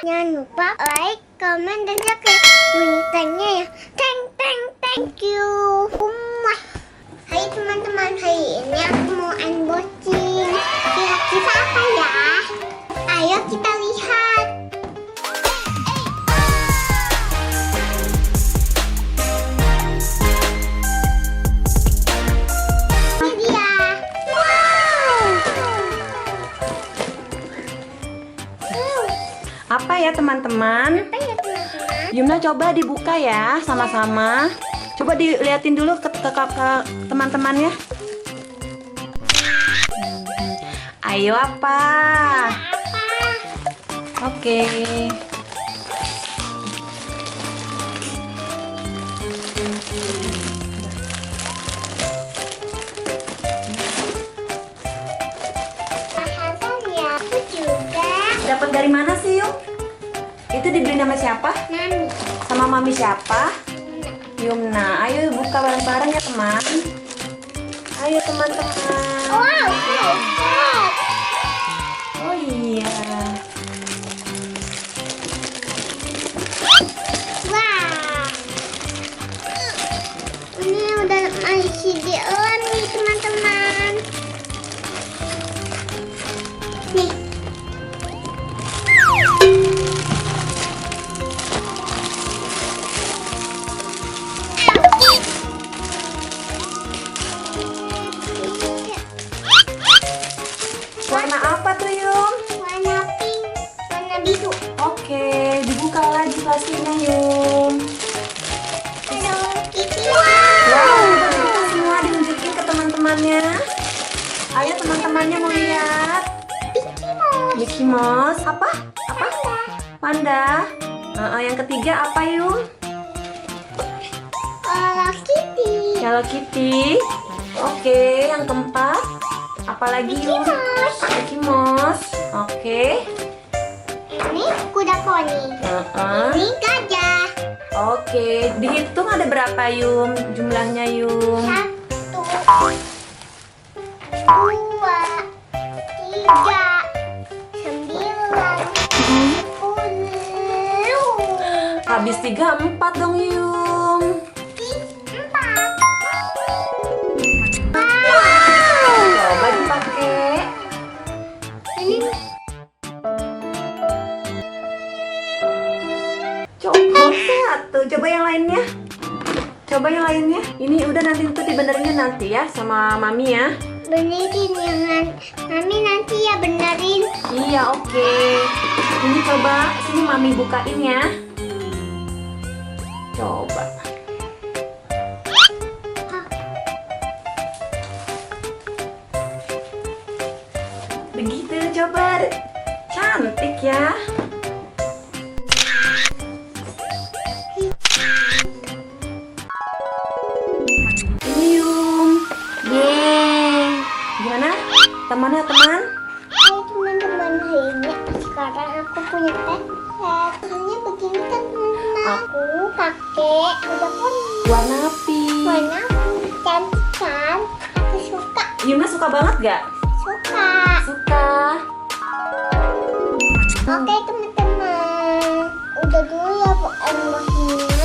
Jangan lupa like, comment, dan subscribe. Bunyi tanya ya. Thank you. Hai teman-teman, hari ini aku mau unboxing. Kira-kira apa ya? Ayo kita lihat. Ini dia. Apa ya teman-teman? Apa ya teman-teman? Yumna coba dibuka ya sama-sama. Coba diliatin dulu ke teman-temannya. Ayo apa? Oke. Bahasannya aku juga. Dapat dari mana sih Yum? Itu dibeli sama siapa? Mami. Sama mami siapa? Yumna. Ayo buka bareng-bareng ya teman. Ayo teman-teman. Wow. Oh iya. Wah. Ini udah masih di-on nih teman-teman. Nih. Warna apa tuh Yum? Warna pink, warna biru. Oke, dibuka lagi plastiknya Yum. Hello Kitty. Wow, udah dibuka semua, ditunjukin ke teman-temannya. Ayo teman-temannya mau lihat. Mickey Mouse. Apa? Apa? Panda. Yang ketiga apa Yum? Hello Kitty. Hello Kitty. Oke, yang keempat. Apalagi Yum? Mickey Mouse. Oke. Ini kuda poni. Ini gajah. Oke, dihitung ada berapa Yum? Jumlahnya Yum? 1, 2, 3, 9, 10. Habis 3, 4 dong Yum. 4. Coba dipakai. Ini Coba satu. Coba yang lainnya. Coba yang lainnya. Ini udah nanti itu dibenerin nanti ya sama mami ya. benerin jangan. Mami nanti ya benerin. Iya oke. Ini coba sini mami bukain ya. Coba. Begitu coba. Cantik ya. Ini Yum. Yeay. Gimana? Temannya teman? Hai teman-teman, hari ini sekarang aku punya tablet. Ini begini kan teman-teman. Aku pakai kuda poni. Warna pink. Warna cantik kan? Aku suka. Yumna suka banget gak? Suka. Suka. Oke teman-teman, udah dulu ya bu unboxing.